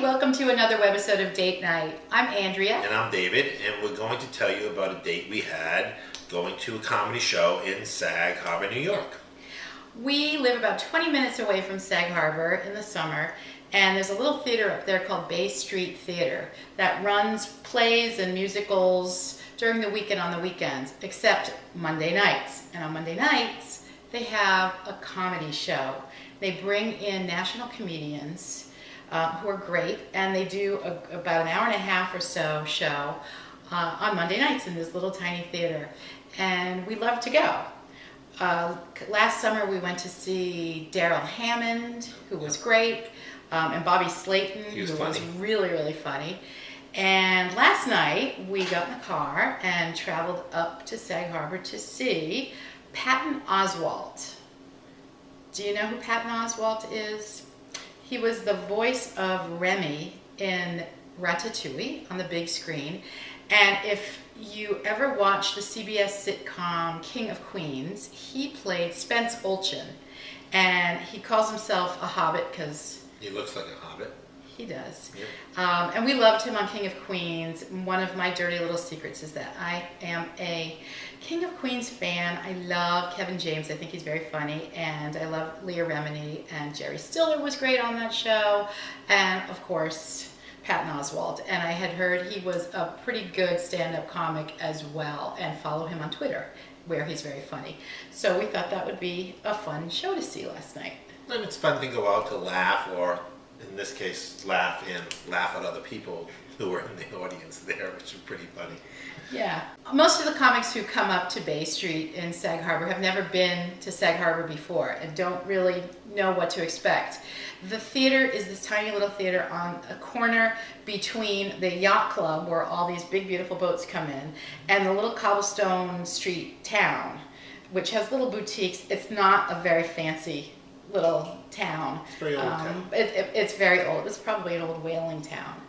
welcome to another webisode of Date Night. I'm Andrea. And I'm David, and we're going to tell you about a date we had going to a comedy show in Sag Harbor, New York. We live about 20 minutes away from Sag Harbor in the summer, and there's a little theater up there called Bay Street Theater that runs plays and musicals during the week and on the weekends, except Monday nights. And on Monday nights, they have a comedy show. They bring in national comedians who are great, and they do about an hour and a half or so show on Monday nights in this little tiny theater, and we love to go. Last summer we went to see Daryl Hammond, who was great, and Bobby Slayton, who was really, really funny. And last night we got in the car and traveled up to Sag Harbor to see Patton Oswalt. Do you know who Patton Oswalt is? He was the voice of Remy in Ratatouille on the big screen. And if you ever watched the CBS sitcom King of Queens, he played Spence Olchin. And he calls himself a hobbit because... He looks like a hobbit. He does. Yep. And we loved him on King of Queens. One of my dirty little secrets is that I am a King of Queens fan. I love Kevin James. I think he's very funny. And I love Leah Remini. And Jerry Stiller was great on that show. And, of course, Patton Oswalt. And I had heard he was a pretty good stand-up comic as well. And follow him on Twitter, where he's very funny. So we thought that would be a fun show to see last night. And it's fun to go out to laugh, or in this case, laugh at other people who were in the audience there, which is pretty funny. Yeah. Most of the comics who come up to Bay Street in Sag Harbor have never been to Sag Harbor before and don't really know what to expect. The theater is this tiny little theater on a corner between the yacht club, where all these big, beautiful boats come in, and the little cobblestone street town, which has little boutiques. It's not a very fancy little town. It's very old town. It's very old. It's probably an old whaling town.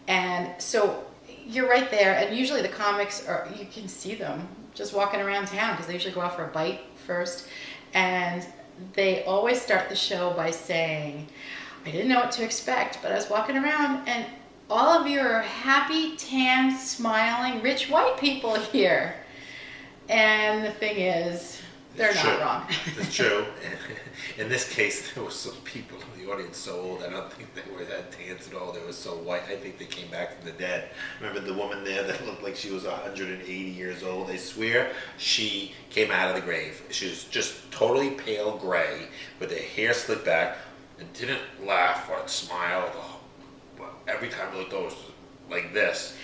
And so you're right there, and usually the comics you can see them just walking around town because they usually go out for a bite first. And they always start the show by saying, I didn't know what to expect, but I was walking around and all of you are happy, tan, smiling, rich white people here. And the thing is, they're not wrong. It's true. In this case, there were some people in the audience so old, I don't think they had tans at all. They were so white. I think they came back from the dead. Remember the woman there that looked like she was 180 years old? I swear she came out of the grave. She was just totally pale gray with her hair slicked back and didn't laugh or smile. Every time I looked over, it was like this.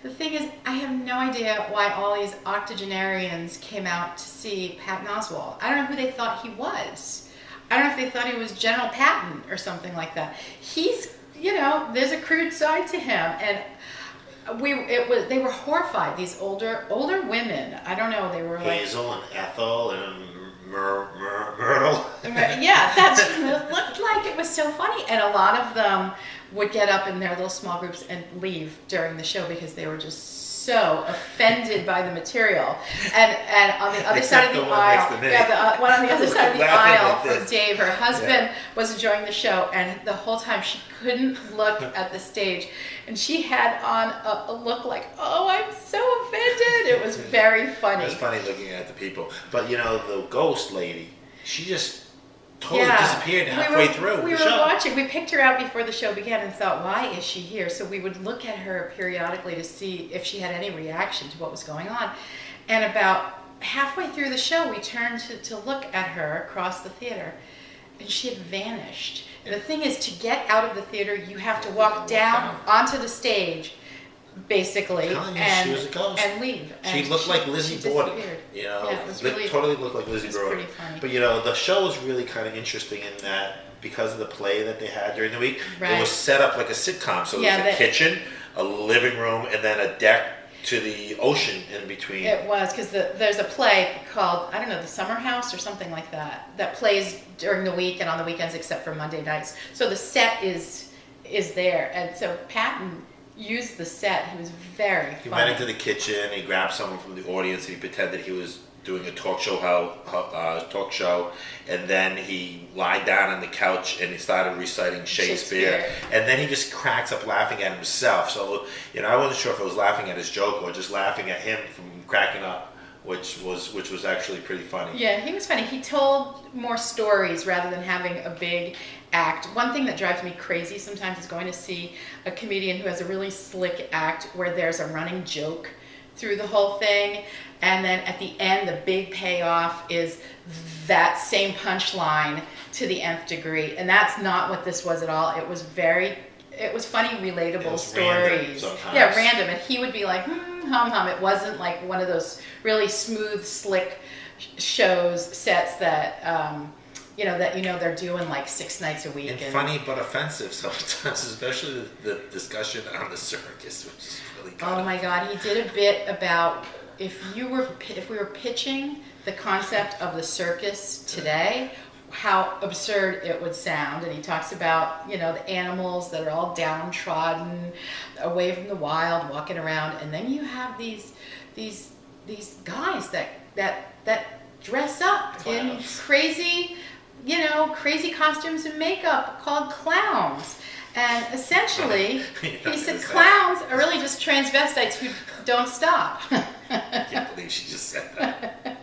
The thing is, I have no idea why all these octogenarians came out to see Patton Oswalt. I don't know who they thought he was. I don't know if they thought he was General Patton or something like that. He's, there's a crude side to him, and they were horrified. These older women. I don't know. They were like Hazel and Ethel and Myrtle. Yeah, it looked like it was so funny, and a lot of them would get up in their little small groups and leave during the show because they were just so offended by the material. And on the other side of the aisle, the one on the other side of the aisle for Dave, her husband, was enjoying the show, and the whole time she couldn't look at the stage, and she had on a look like, oh, I'm so offended. It was very funny. It was funny looking at the people. But the ghost lady, she just totally disappeared halfway through. We were watching. We picked her out before the show began and thought, why is she here? So we would look at her periodically to see if she had any reaction to what was going on. And about halfway through the show, we turned to look at her across the theater, and she had vanished. And the thing is, to get out of the theater, you have to walk down onto the stage, basically, she was a ghost. And leave. She looked like Lizzie Borden. Totally looked like Lizzie Borden. But the show was really kind of interesting in that because of the play that they had during the week, it was set up like a sitcom. So there was a kitchen, a living room, and then a deck to the ocean in between. It was, because there's a play called, I don't know, The Summer House or something like that plays during the week and on the weekends except for Monday nights. So the set is there, and so Patton used the set. He was very funny. He went into the kitchen, he grabbed someone from the audience, and he pretended he was doing a talk show, and then he lied down on the couch and he started reciting Shakespeare, and then he just cracks up laughing at himself. So I wasn't sure if I was laughing at his joke or just laughing at him from cracking up, which was actually pretty funny. Yeah, he was funny. He told more stories rather than having a big act. One thing that drives me crazy sometimes is going to see a comedian who has a really slick act where there's a running joke through the whole thing, and then at the end the big payoff is that same punchline to the nth degree, and that's not what this was at all. It was funny, relatable stories. Yeah, random, and he would be like hum. It wasn't like one of those really smooth, slick sets that they're doing like 6 nights a week. And funny but offensive sometimes, especially the discussion on the circus, which is really good. Oh my God, he did a bit about if we were pitching the concept of the circus today, how absurd it would sound. And he talks about, the animals that are all downtrodden, away from the wild, walking around, and then you have these guys that dress up in crazy costumes and makeup called clowns. And essentially, he said clowns are really just transvestites who don't stop. I can't believe she just said that.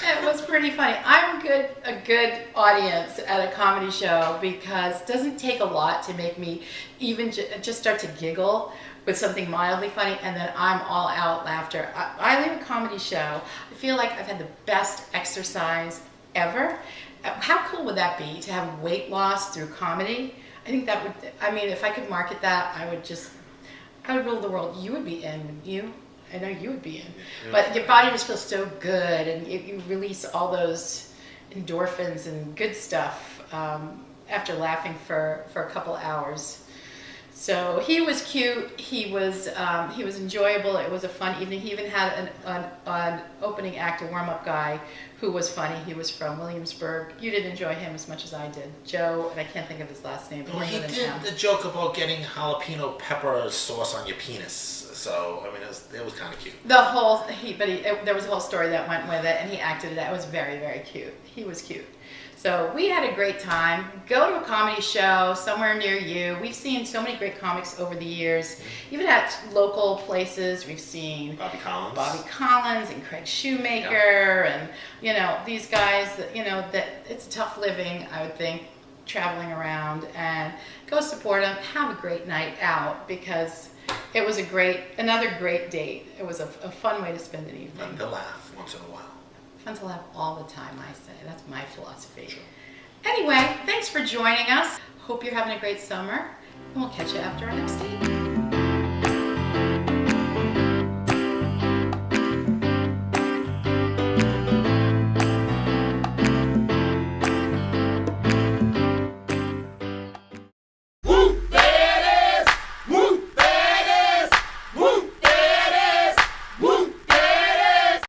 It was pretty funny. I'm a good audience at a comedy show because it doesn't take a lot to make me even just start to giggle with something mildly funny, and then I'm all out laughter. I leave a comedy show, I feel like I've had the best exercise ever. How cool would that be to have weight loss through comedy? I think that would, if I could market that, I would rule the world. You would be in, wouldn't you? I know you would be in. But your body just feels so good, and you release all those endorphins and good stuff after laughing for a couple hours. So he was cute. He was enjoyable. It was a fun evening. He even had an opening act, a warm-up guy who was funny. He was from Williamsburg. You didn't enjoy him as much as I did. Joe, and I can't think of his last name. Well, he did the joke about getting jalapeno pepper sauce on your penis. So, it was kind of cute. There was a whole story that went with it, and he acted it out. It was very, very cute. He was cute. So we had a great time. Go to a comedy show somewhere near you. We've seen so many great comics over the years. Even at local places, we've seen Bobby Collins and Craig Shoemaker, and these guys that it's tough living, I would think, traveling around. And go support them. Have a great night out because it was another great date. It was a fun way to spend an evening. Fun to laugh once in a while. Fun to laugh all the time, I say. That's my philosophy. Sure. Anyway, thanks for joining us. Hope you're having a great summer, and we'll catch you after our next date.